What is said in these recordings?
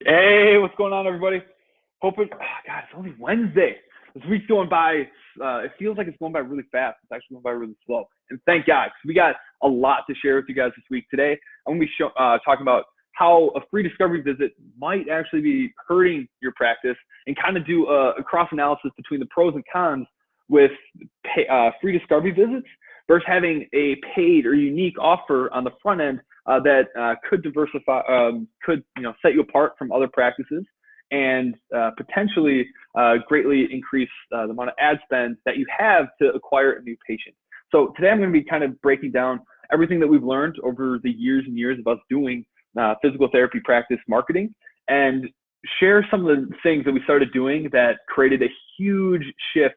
Hey, what's going on, everybody? Hoping, God, it's only Wednesday. This week's going by, it feels like it's going by really fast. It's actually going by really slow. And thank God, 'cause we got a lot to share with you guys this week. Today, I'm going to be talking about how a free discovery visit might actually be hurting your practice and kind of do a cross analysis between the pros and cons with free discovery visits versus having a paid or unique offer on the front end that could diversify, could set you apart from other practices and potentially greatly increase the amount of ad spend that you have to acquire a new patient. So today I'm going to be kind of breaking down everything that we've learned over the years and years of us doing physical therapy practice marketing and share some of the things that we started doing that created a huge shift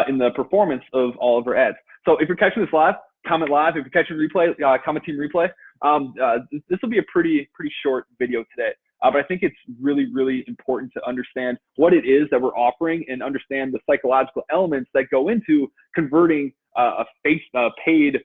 in the performance of all of our ads. So if you're catching this live, comment live. If you're catching replay, comment team replay. This will be a pretty short video today, but I think it's really important to understand what it is that we're offering and understand the psychological elements that go into converting a paid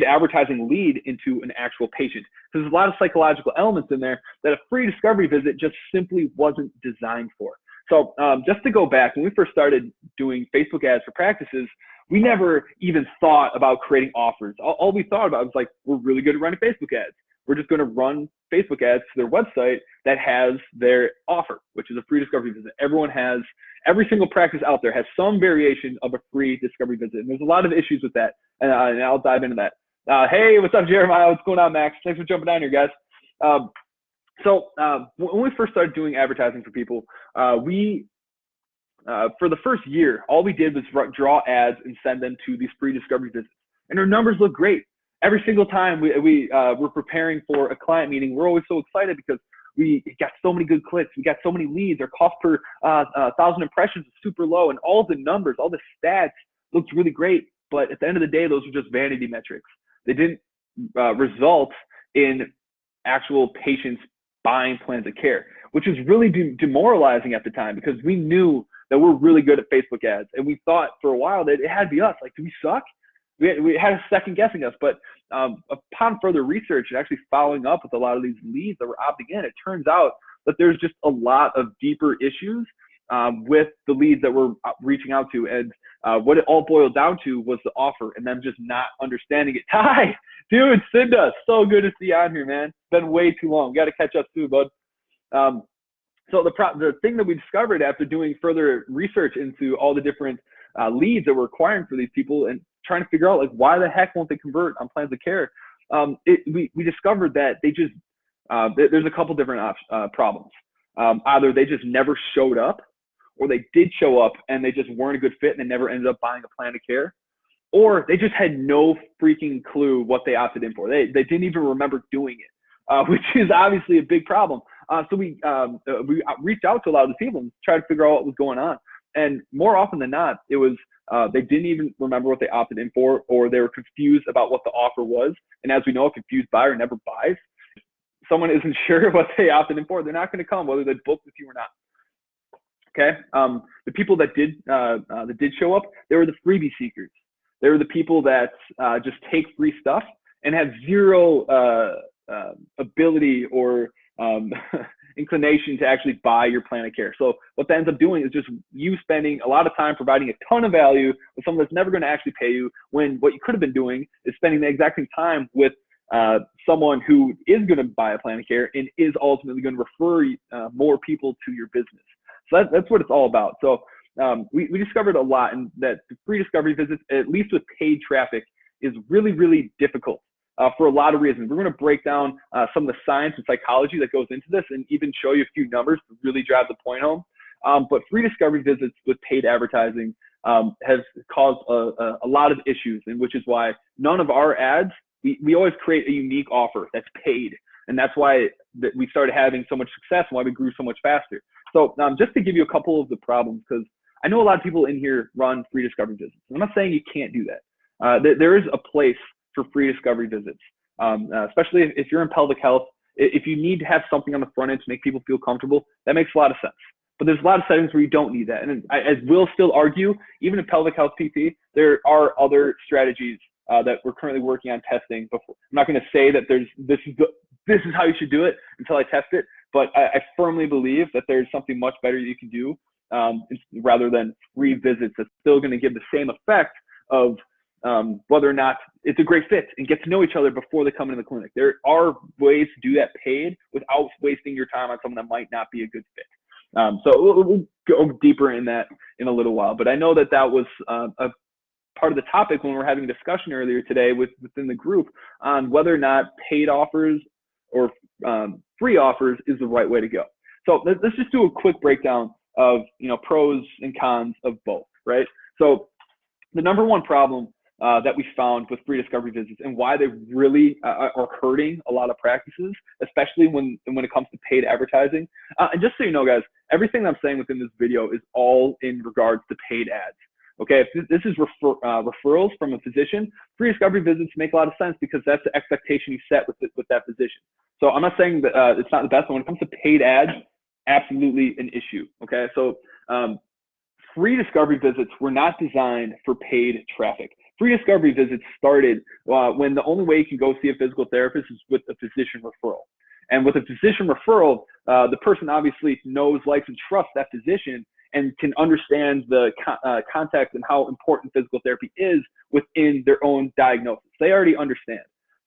advertising lead into an actual patient. So there's a lot of psychological elements in there that a free discovery visit just simply wasn't designed for. So just to go back, when we first started doing Facebook ads for practices, we never even thought about creating offers. All we thought about was like, we're really good at running Facebook ads. We're just going to run Facebook ads to their website that has their offer, which is a free discovery visit. Every single practice out there has some variation of a free discovery visit. And there's a lot of issues with that. And I'll dive into that. Hey, what's up, Jeremiah? What's going on, Max? Thanks for jumping down here, guys. So when we first started doing advertising for people, for the first year, all we did was draw ads and send them to these free discovery visits. And our numbers look great. Every single time we're preparing for a client meeting, we're always so excited because we got so many good clicks. We got so many leads. Our cost per 1,000 impressions is super low. And all the numbers, all the stats looked really great. But at the end of the day, those were just vanity metrics. They didn't result in actual patients buying plans of care, which was really demoralizing at the time because we knew that we're really good at Facebook ads. And we thought for a while that it had to be us. Like, do we suck? We had a second guessing us. But upon further research and actually following up with a lot of these leads that were opting in, it turns out that there's just a lot of deeper issues with the leads that we're reaching out to. And what it all boiled down to was the offer and them just not understanding it. Hi, dude, Cinda, so good to see you on here, man. It's been way too long. Got to catch up too, bud. So the thing that we discovered after doing further research into all the different leads that we're acquiring for these people and trying to figure out like why the heck won't they convert on plans of care, we discovered that they just there's a couple different problems. Either they just never showed up, or they did show up and they just weren't a good fit and they never ended up buying a plan of care, or they just had no freaking clue what they opted in for. They didn't even remember doing it, which is obviously a big problem. So we reached out to a lot of the people and tried to figure out what was going on. And more often than not, it was they didn't even remember what they opted in for, or they were confused about what the offer was. And as we know, a confused buyer never buys. If someone isn't sure what they opted in for, they're not going to come, whether they book with you or not. Okay. The people that did show up, they were the freebie seekers. They were the people that just take free stuff and have zero ability or inclination to actually buy your plan of care. So what that ends up doing is just you spending a lot of time providing a ton of value with someone that's never going to actually pay you, when what you could have been doing is spending the exact same time with someone who is going to buy a plan of care and is ultimately going to refer more people to your business. So that's what it's all about. So we discovered a lot, and that the free discovery visits, at least with paid traffic, is really difficult. For a lot of reasons. We're going to break down some of the science and psychology that goes into this and even show you a few numbers to really drive the point home. But free discovery visits with paid advertising has caused a lot of issues, and which is why none of our ads, we always create a unique offer that's paid. And that's why we started having so much success and why we grew so much faster. So just to give you a couple of the problems, because I know a lot of people in here run free discovery visits. I'm not saying you can't do that. There is a place for free discovery visits, especially if you're in pelvic health. If you need to have something on the front end to make people feel comfortable, that makes a lot of sense. But there's a lot of settings where you don't need that. And as we'll still argue, even in pelvic health PT, there are other strategies that we're currently working on testing. Before. I'm not going to say that this is how you should do it until I test it, but I firmly believe that there's something much better you can do rather than free visits that's still going to give the same effect of whether or not it's a great fit and get to know each other before they come into the clinic. There are ways to do that paid without wasting your time on someone that might not be a good fit. So we'll go deeper in that in a little while, but I know that was a part of the topic when we were having a discussion earlier today within the group on whether or not paid offers or free offers is the right way to go. So let's just do a quick breakdown of pros and cons of both, right? So the number one problem that we found with free discovery visits and why they really are hurting a lot of practices, especially when it comes to paid advertising. And just so you know, guys, everything I'm saying within this video is all in regards to paid ads. Okay, if this is referrals from a physician, free discovery visits make a lot of sense because that's the expectation you set with that physician. So I'm not saying that it's not the best, but when it comes to paid ads, absolutely an issue. Okay, so free discovery visits were not designed for paid traffic. Free discovery visits started when the only way you can go see a physical therapist is with a physician referral. And with a physician referral, the person obviously knows, likes, and trusts that physician and can understand the context and how important physical therapy is within their own diagnosis. They already understand.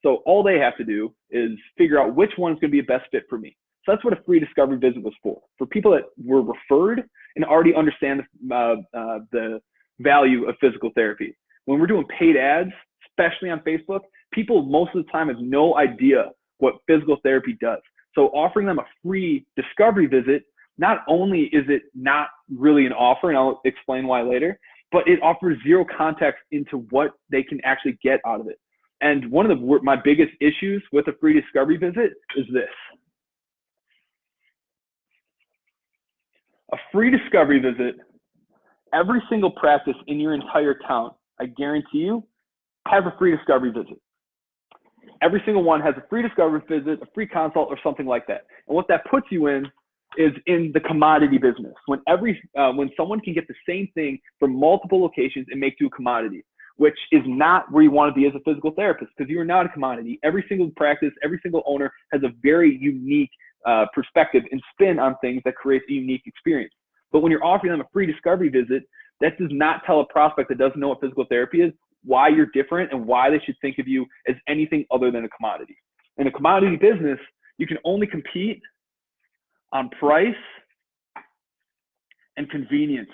So all they have to do is figure out which one's going to be a best fit for me. So that's what a free discovery visit was for people that were referred and already understand the value of physical therapy. When we're doing paid ads, especially on Facebook, people most of the time have no idea what physical therapy does. So offering them a free discovery visit, not only is it not really an offer, and I'll explain why later, but it offers zero context into what they can actually get out of it. And one of my biggest issues with a free discovery visit is this. A free discovery visit, every single practice in your entire town, I guarantee you, has a free discovery visit. Every single one has a free discovery visit, a free consult, or something like that. And what that puts you in is in the commodity business. When someone can get the same thing from multiple locations and make it a commodity, which is not where you want to be as a physical therapist, because you're not a commodity. Every single practice, every single owner has a very unique perspective and spin on things that creates a unique experience. But when you're offering them a free discovery visit, that does not tell a prospect that doesn't know what physical therapy is why you're different and why they should think of you as anything other than a commodity. In a commodity business, you can only compete on price and convenience.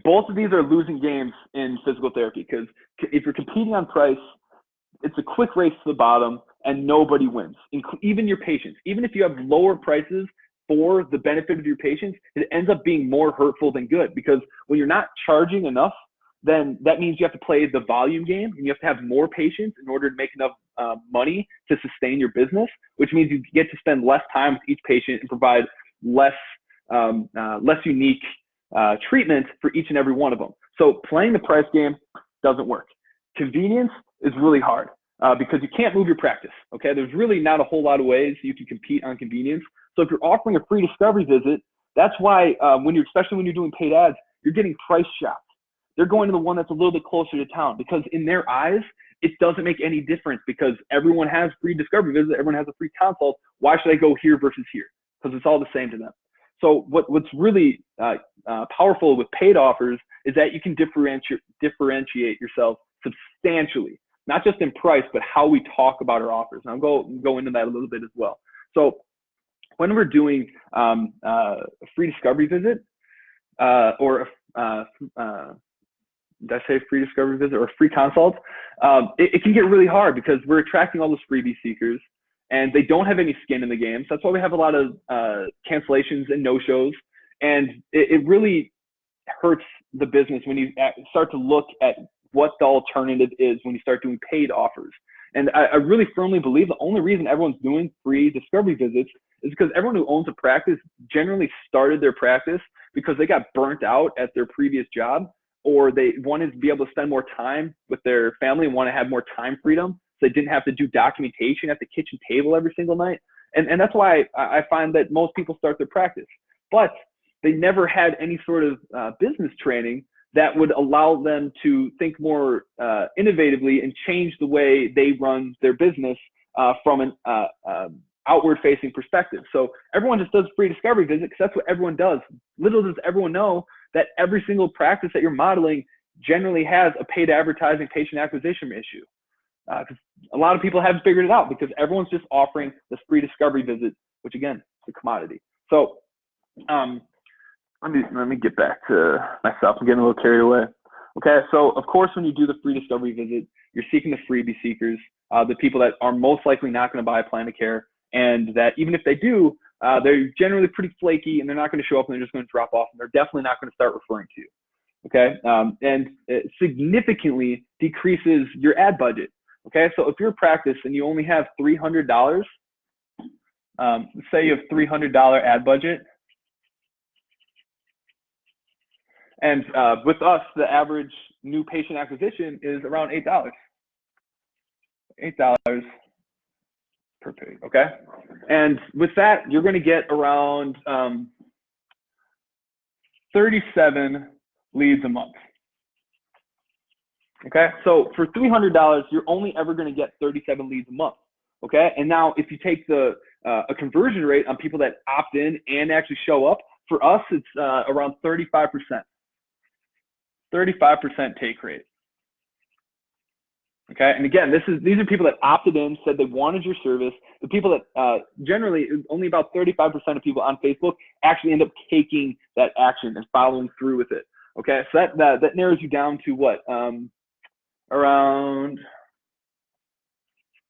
Both of these are losing games in physical therapy because if you're competing on price, it's a quick race to the bottom and nobody wins, even your patients. Even if you have lower prices for the benefit of your patients, it ends up being more hurtful than good, because when you're not charging enough, then that means you have to play the volume game and you have to have more patients in order to make enough money to sustain your business, which means you get to spend less time with each patient and provide less unique treatment for each and every one of them. So playing the price game doesn't work. Convenience is really hard because you can't move your practice. Okay, there's really not a whole lot of ways you can compete on convenience. So if you're offering a free discovery visit, that's why especially when you're doing paid ads, you're getting price shocked. They're going to the one that's a little bit closer to town because in their eyes, it doesn't make any difference because everyone has free discovery visit, everyone has a free consult. Why should I go here versus here? Because it's all the same to them. So what's really powerful with paid offers is that you can differentiate yourself substantially, not just in price, but how we talk about our offers. And I'll go into that a little bit as well. So when we're doing a free discovery visit did I say free discovery visit or free consult? It can get really hard because we're attracting all those freebie seekers and they don't have any skin in the game. So that's why we have a lot of cancellations and no-shows. And it really hurts the business when you start to look at what the alternative is when you start doing paid offers. And I really firmly believe the only reason everyone's doing free discovery visits is because everyone who owns a practice generally started their practice because they got burnt out at their previous job, or they wanted to be able to spend more time with their family and want to have more time freedom so they didn't have to do documentation at the kitchen table every single night. And that's why I find that most people start their practice. But they never had any sort of business training that would allow them to think more innovatively and change the way they run their business from an outward-facing perspective. So everyone just does free discovery visit because that's what everyone does. Little does everyone know that every single practice that you're modeling generally has a paid advertising patient acquisition issue. Because a lot of people haven't figured it out because everyone's just offering this free discovery visit, which again, is a commodity. So let me get back to myself. I'm getting a little carried away. Okay, so of course, when you do the free discovery visit, you're seeking the freebie seekers, the people that are most likely not going to buy a plan of care, and that even if they do, they're generally pretty flaky and they're not going to show up and they're just going to drop off and they're definitely not going to start referring to you. Okay, and it significantly decreases your ad budget. Okay, so if you're a practice and you only have $300, say you have $300 ad budget, and with us, the average new patient acquisition is around $8. $8 per page, okay? And with that, you're gonna get around 37 leads a month. Okay, so for $300, you're only ever going to get 37 leads a month. Okay, and now if you take the a conversion rate on people that opt in and actually show up, for us it's around 35%. 35% take rate. Okay, and again, these are people that opted in, said they wanted your service. The people that generally only about 35% of people on Facebook actually end up taking that action and following through with it. Okay, so that narrows you down to what? Around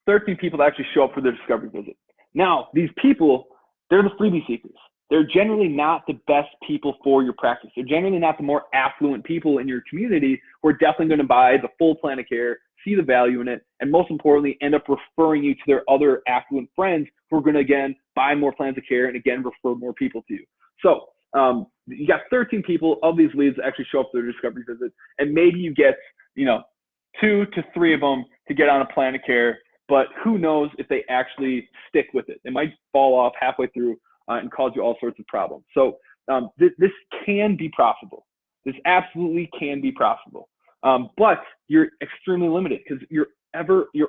13 people that actually show up for their discovery visit. Now, these people, they're the freebie seekers. They're generally not the best people for your practice. They're generally not the more affluent people in your community who are definitely going to buy the full plan of care, see the value in it, and most importantly, end up referring you to their other affluent friends who are going to, again, buy more plans of care and, again, refer more people to you. So you got 13 people of these leads that actually show up for their discovery visit, and maybe you get, 2 to 3 of them to get on a plan of care, but who knows if they actually stick with it. They might fall off halfway through and cause you all sorts of problems. So this can be profitable. This absolutely can be profitable. But you're extremely limited because you're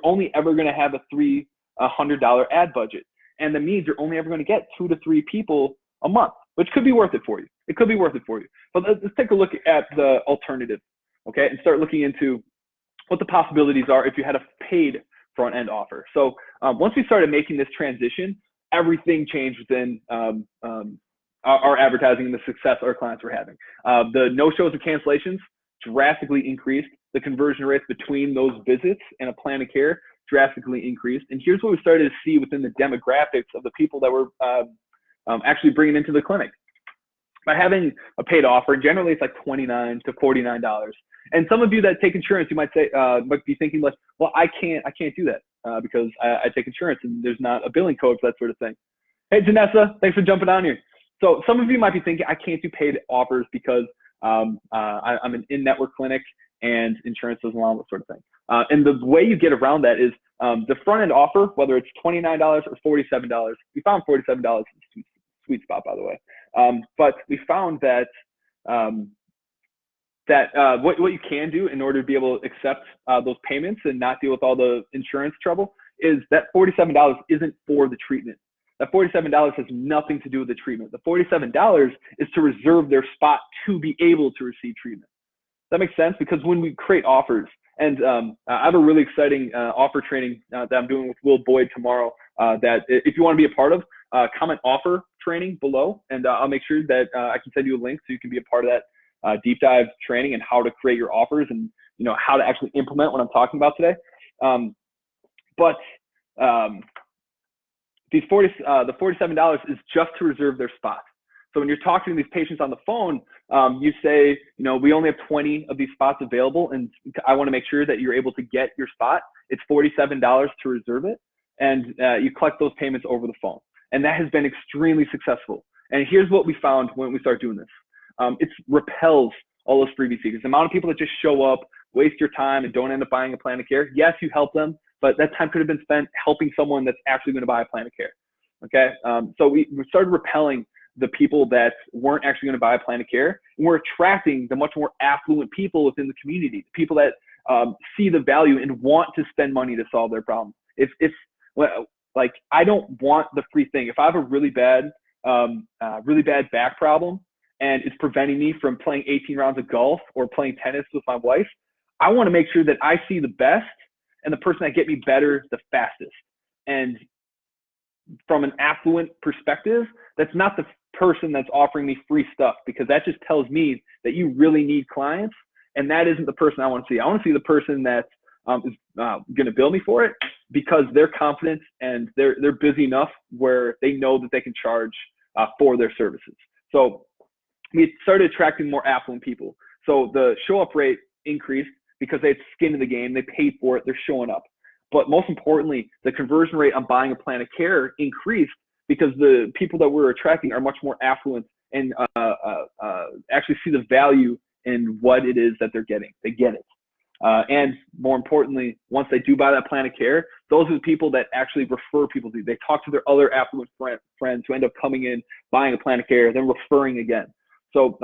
only ever going to have a $300 ad budget. And that means you're only ever going to get 2 to 3 people a month, which could be worth it for you. It could be worth it for you. But let's take a look at the alternative, okay, and start looking into what the possibilities are if you had a paid front end offer. So once we started making this transition, everything changed within our advertising and the success our clients were having. The no-shows and cancellations drastically increased. The conversion rates between those visits and a plan of care drastically increased. And here's what we started to see within the demographics of the people that were actually bringing into the clinic. By having a paid offer, generally it's like $29 to $49. And some of you that take insurance, you might say, might be thinking like, well, I can't do that because I take insurance and there's not a billing code for that sort of thing. Hey, Janessa, thanks for jumping on here. So some of you might be thinking, I can't do paid offers because I'm an in-network clinic and insurance doesn't allow that sort of thing. And the way you get around that is the front-end offer, whether it's $29 or $47, we found $47 is a sweet spot, by the way. But we found that what you can do in order to be able to accept those payments and not deal with all the insurance trouble is that $47 isn't for the treatment. That $47 has nothing to do with the treatment. The $47 is to reserve their spot to be able to receive treatment. That makes sense? Because when we create offers, and I have a really exciting offer training that I'm doing with Will Boyd tomorrow that if you want to be a part of, comment offer training below, and I'll make sure that I can send you a link so you can be a part of that deep dive training and how to create your offers and how to actually implement what I'm talking about today. The $47 is just to reserve their spot. So when you're talking to these patients on the phone, you say, we only have 20 of these spots available, and I want to make sure that you're able to get your spot. It's $47 to reserve it, and you collect those payments over the phone. And that has been extremely successful. And here's what we found when we start doing this. It repels all those freebie seekers. The amount of people that just show up, waste your time, and don't end up buying a plan of care. Yes, you help them, but that time could have been spent helping someone that's actually going to buy a plan of care. Okay, so we started repelling the people that weren't actually going to buy a plan of care, and we're attracting the much more affluent people within the community, people that see the value and want to spend money to solve their problems. Like, I don't want the free thing. If I have a really bad back problem and it's preventing me from playing 18 rounds of golf or playing tennis with my wife, I want to make sure that I see the best and the person that get me better the fastest. And from an affluent perspective, that's not the person that's offering me free stuff, because that just tells me that you really need clients, and that isn't the person I want to see. I want to see the person that is going to bill me for it because they're confident and they're busy enough where they know that they can charge for their services. So we started attracting more affluent people. So the show up rate increased because they had skin in the game. They paid for it. They're showing up. But most importantly, the conversion rate on buying a plan of care increased because the people that we're attracting are much more affluent and actually see the value in what it is that they're getting. They get it. And more importantly, once they do buy that plan of care, those are the people that actually refer people to. They talk to their other affluent friends who end up coming in, buying a plan of care, then referring again. So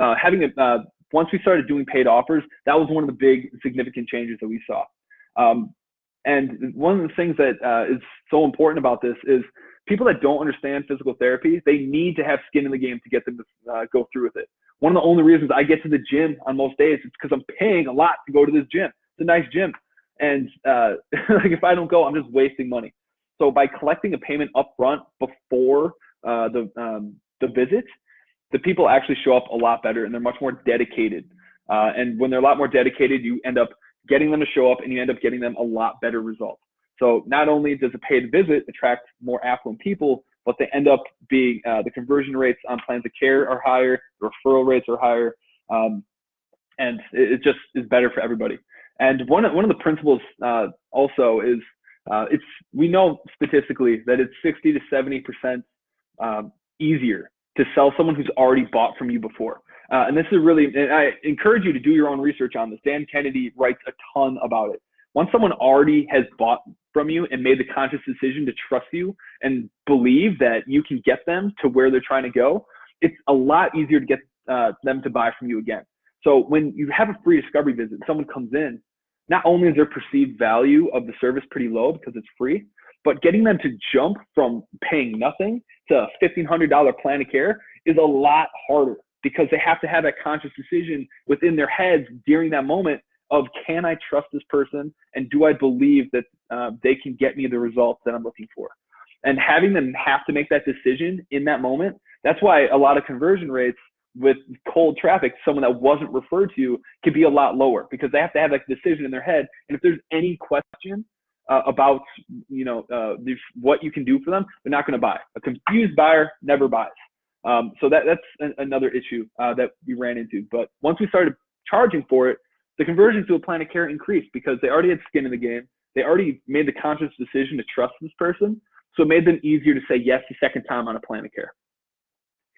once we started doing paid offers, that was one of the big significant changes that we saw. And one of the things that is so important about this is people that don't understand physical therapy, they need to have skin in the game to get them to go through with it. One of the only reasons I get to the gym on most days is because I'm paying a lot to go to this gym. It's a nice gym. And like, if I don't go, I'm just wasting money. So by collecting a payment up front before the visit, the people actually show up a lot better and they're much more dedicated. And when they're a lot more dedicated, you end up getting them to show up and you end up getting them a lot better results. So not only does a paid visit attract more affluent people, but they end up being, the conversion rates on plans of care are higher, the referral rates are higher, and it just is better for everybody. And one of the principles also is, we know statistically that it's 60 to 70% easier to sell someone who's already bought from you before. And this is really, and I encourage you to do your own research on this. Dan Kennedy writes a ton about it. Once someone already has bought from you and made the conscious decision to trust you and believe that you can get them to where they're trying to go, it's a lot easier to get them to buy from you again. So when you have a free discovery visit, someone comes in, not only is their perceived value of the service pretty low because it's free, but getting them to jump from paying nothing to a $1,500 plan of care is a lot harder, because they have to have that conscious decision within their heads during that moment of, can I trust this person? And do I believe that they can get me the results that I'm looking for? And having them have to make that decision in that moment, that's why a lot of conversion rates with cold traffic, someone that wasn't referred to, can be a lot lower, because they have to have that decision in their head. And if there's any question about what you can do for them, they're not going to buy. A confused buyer never buys. So that's another issue that we ran into. But once we started charging for it, the conversion to a plan of care increased because they already had skin in the game. They already made the conscious decision to trust this person. So it made them easier to say yes the second time on a plan of care.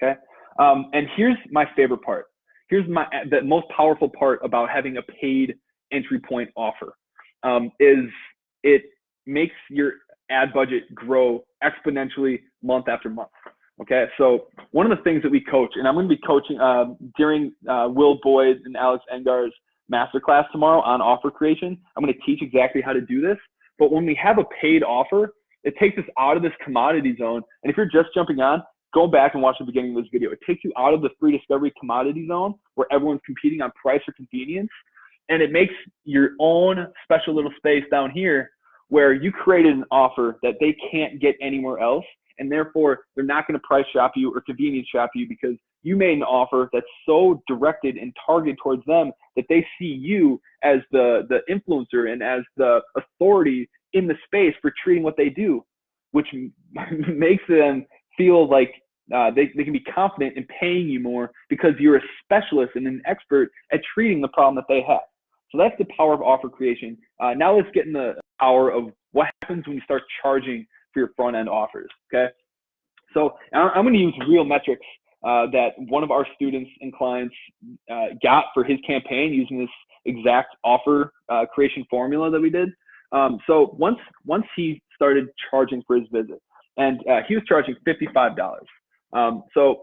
Okay. And here's my favorite part. Here's the most powerful part about having a paid entry point offer, is it makes your ad budget grow exponentially month after month. Okay, so one of the things that we coach, and I'm going to be coaching during Will Boyd and Alex Engar's masterclass tomorrow on offer creation. I'm going to teach exactly how to do this. But when we have a paid offer, it takes us out of this commodity zone. And if you're just jumping on, go back and watch the beginning of this video. It takes you out of the free discovery commodity zone where everyone's competing on price or convenience. And it makes your own special little space down here where you created an offer that they can't get anywhere else. And therefore, they're not going to price shop you or convenience shop you, because you made an offer that's so directed and targeted towards them that they see you as the influencer and as the authority in the space for treating what they do, which makes them feel like they can be confident in paying you more because you're a specialist and an expert at treating the problem that they have. So that's the power of offer creation. Now let's get in the power of what happens when you start charging for your front end offers. Okay. So I'm going to use real metrics that one of our students and clients got for his campaign using this exact offer creation formula that we did. So once he started charging for his visit, and he was charging $55. So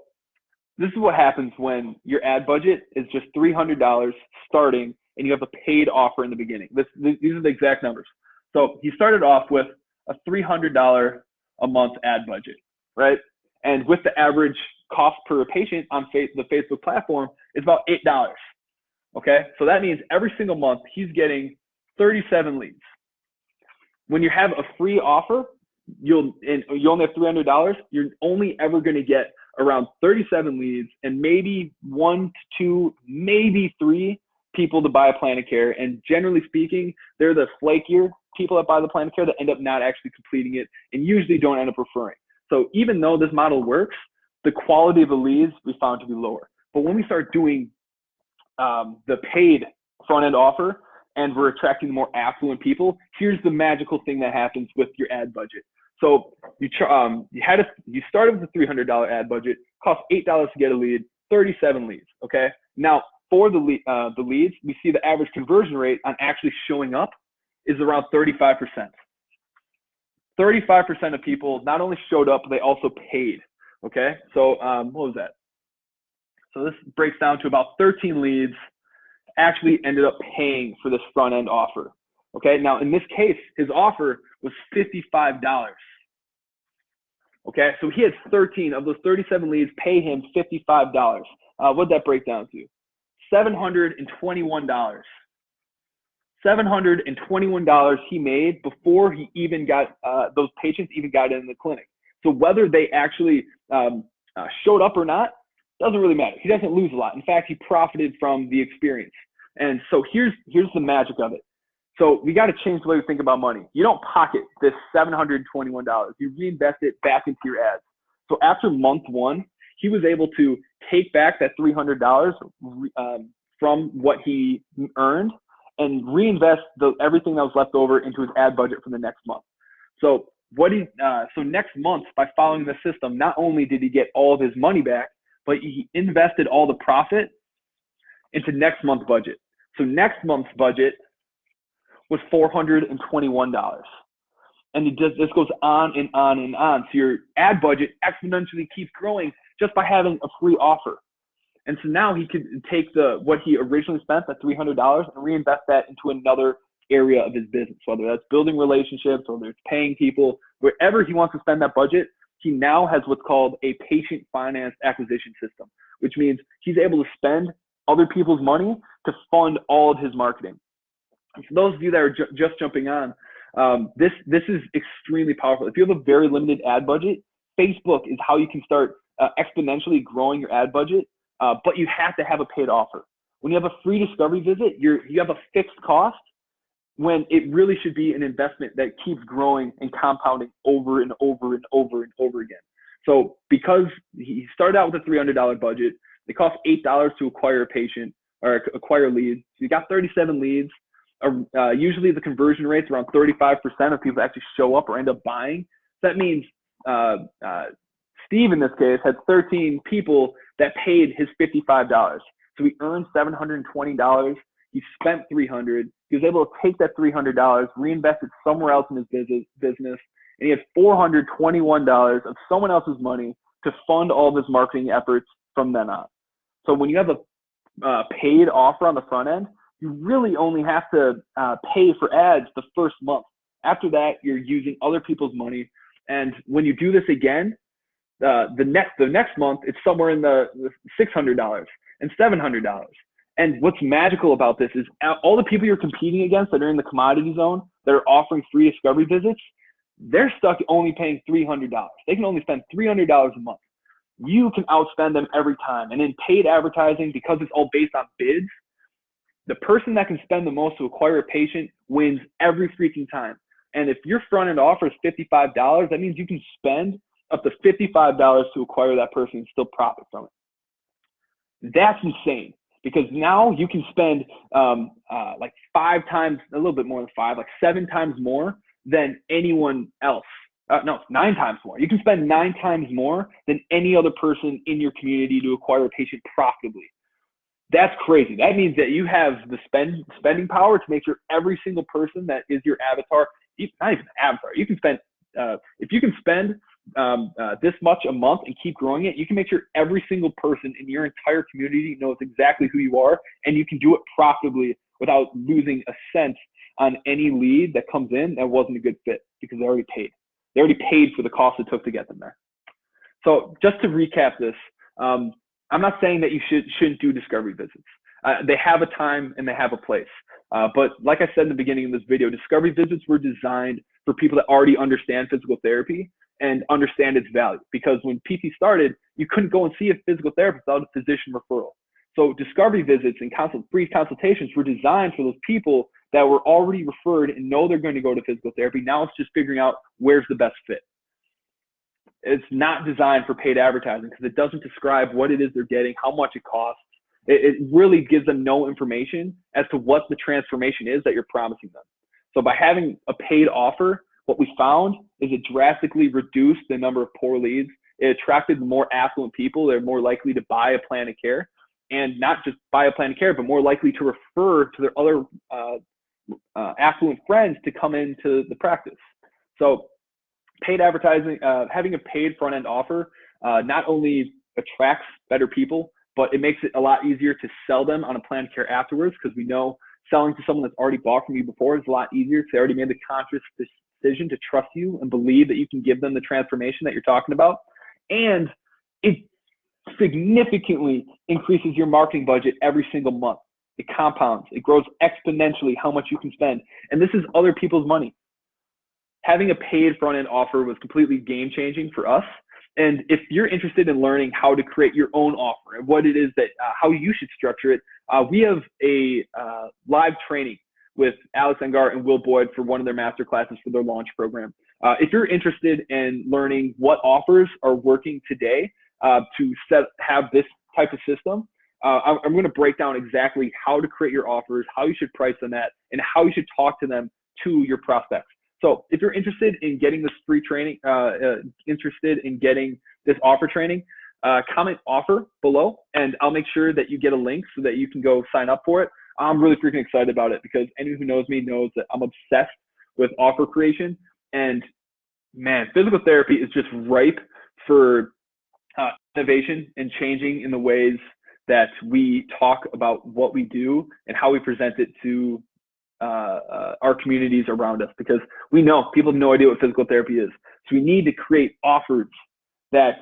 This is what happens when your ad budget is just $300 starting and you have a paid offer in the beginning. These are the exact numbers. So he started off with a $300 a month ad budget, right? And with the average cost per patient on the Facebook platform is about $8. Okay, so that means every single month he's getting 37 leads. When you have a free offer, you only have $300, you're only ever going to get around 37 leads and maybe 1 to 2, maybe 3 people to buy a plan of care. And generally speaking, they're the flakier people that buy the plan of care that end up not actually completing it and usually don't end up referring. So even though this model works, the quality of the leads we found to be lower. But when we start doing the paid front end offer and we're attracting more affluent people, here's the magical thing that happens with your ad budget. So you started with a $300 ad budget, cost $8 to get a lead, 37 leads. Okay. Now for the leads, we see the average conversion rate on actually showing up is around 35%. 35% of people not only showed up, they also paid. Okay. So what was that? So this breaks down to about 13 leads actually ended up paying for this front end offer. Okay. Now in this case, his offer was $55. Okay. So he had 13 of those 37 leads pay him $55. What'd that break down to? $721. $721 he made before he even got those patients even got in the clinic. So whether they actually showed up or not doesn't really matter. He doesn't lose a lot. In fact, he profited from the experience. And so here's the magic of it. So we got to change the way we think about money. You don't pocket this $721. You reinvest it back into your ads. So after month 1, he was able to take back that $300 from what he earned and reinvest everything that was left over into his ad budget for the next month. So next month, by following the system, not only did he get all of his money back, but he invested all the profit into next month's budget. So next month's budget was $421. And this goes on and on and on. So your ad budget exponentially keeps growing just by having a free offer. And so now he could take what he originally spent, that $300, and reinvest that into another area of his business, whether that's building relationships, whether it's paying people, wherever he wants to spend that budget. He now has what's called a patient finance acquisition system, which means he's able to spend other people's money to fund all of his marketing. And for those of you that are just jumping on, this is extremely powerful. If you have a very limited ad budget, Facebook is how you can start exponentially growing your ad budget, but you have to have a paid offer. When you have a free discovery visit, you have a fixed cost, when it really should be an investment that keeps growing and compounding over and over and over and over again. So because he started out with a $300 budget, it cost $8 to acquire a patient or acquire leads. So you got 37 leads. Usually the conversion rate's around 35% of people actually show up or end up buying. So that means Steve in this case had 13 people that paid his $55. So he earned $720. He spent $300. He was able to take that $300, reinvest it somewhere else in his business, and he had $421 of someone else's money to fund all of his marketing efforts from then on. So when you have a paid offer on the front end, you really only have to pay for ads the first month. After that, you're using other people's money. And when you do this again, the next month, it's somewhere in the $600 and $700. And what's magical about this is all the people you're competing against that are in the commodity zone that are offering free discovery visits, they're stuck only paying $300. They can only spend $300 a month. You can outspend them every time. And in paid advertising, because it's all based on bids, the person that can spend the most to acquire a patient wins every freaking time. And if your front end offer is $55, that means you can spend up to $55 to acquire that person and still profit from it. That's insane. Because now you can spend like 5 times, a little bit more than 5, like 7 times more than anyone else. No, 9 times more. You can spend 9 times more than any other person in your community to acquire a patient profitably. That's crazy. That means that you have the spending power to make sure every single person that is your avatar, not even an avatar, you can spend, if you can spend this much a month and keep growing it, you can make sure every single person in your entire community knows exactly who you are, and you can do it profitably without losing a cent on any lead that comes in that wasn't a good fit, because they already paid. They already paid for the cost it took to get them there. So just to recap this, I'm not saying that you shouldn't do discovery visits. They have a time and they have a place. But like I said in the beginning of this video, discovery visits were designed for people that already understand physical therapy and understand its value. Because when PT started, you couldn't go and see a physical therapist without a physician referral. So discovery visits and brief consultations were designed for those people that were already referred and know they're going to go to physical therapy. Now it's just figuring out where's the best fit. It's not designed for paid advertising because it doesn't describe what it is they're getting, how much it costs. It really gives them no information as to what the transformation is that you're promising them. So by having a paid offer, what we found is it drastically reduced the number of poor leads. It attracted more affluent people. They're more likely to buy a plan of care, and not just buy a plan of care, but more likely to refer to their other affluent friends to come into the practice. So paid advertising, having a paid front end offer, not only attracts better people, but it makes it a lot easier to sell them on a plan of care afterwards, because we know selling to someone that's already bought from you before is a lot easier because they already made the conscious decision to trust you and believe that you can give them the transformation that you're talking about. And it significantly increases your marketing budget every single month. It compounds. It grows exponentially how much you can spend. And this is other people's money. Having a paid front-end offer was completely game-changing for us. And if you're interested in learning how to create your own offer and what it is that, how you should structure it, we have a live training with Alex Engar and Will Boyd for one of their master classes for their launch program. If you're interested in learning what offers are working today to have this type of system, I'm going to break down exactly how to create your offers, how you should price them at, and how you should talk to them to your prospects. So if you're interested in getting this free training, interested in getting this offer training, comment offer below, and I'll make sure that you get a link so that you can go sign up for it. I'm really freaking excited about it because anyone who knows me knows that I'm obsessed with offer creation. And man, physical therapy is just ripe for innovation and changing in the ways that we talk about what we do and how we present it to our communities around us, because we know people have no idea what physical therapy is. So we need to create offers that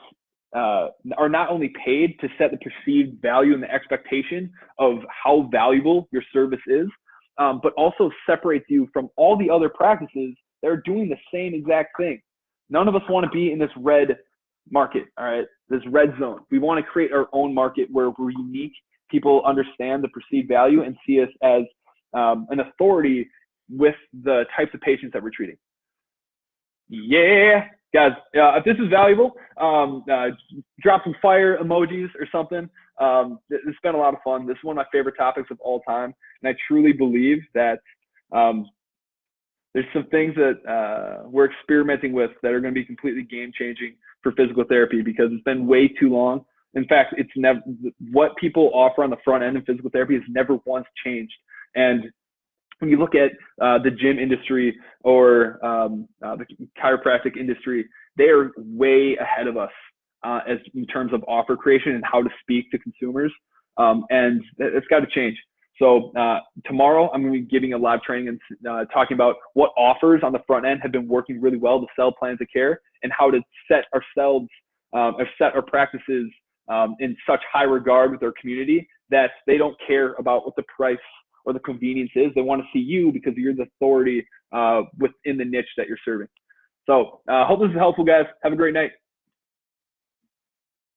are not only paid to set the perceived value and the expectation of how valuable your service is, but also separates you from all the other practices that are doing the same exact thing. None of us want to be in this red market, all right, this red zone. We want to create our own market where we're unique. People understand the perceived value and see us as an authority with the types of patients that we're treating. Yeah, guys, if this is valuable, drop some fire emojis or something. It's been a lot of fun. This is one of my favorite topics of all time. And I truly believe that there's some things that we're experimenting with that are going to be completely game changing for physical therapy, because it's been way too long. In fact, it's never, what people offer on the front end of physical therapy has never once changed. And when you look at the gym industry or the chiropractic industry, they are way ahead of us as in terms of offer creation and how to speak to consumers. And it's got to change. So tomorrow I'm going to be giving a live training and talking about what offers on the front end have been working really well to sell plans of care, and how to set ourselves or set our practices in such high regard with our community that they don't care about what the price or the convenience is. They want to see you because you're the authority within the niche that you're serving. So hope this is helpful, guys. Have a great night.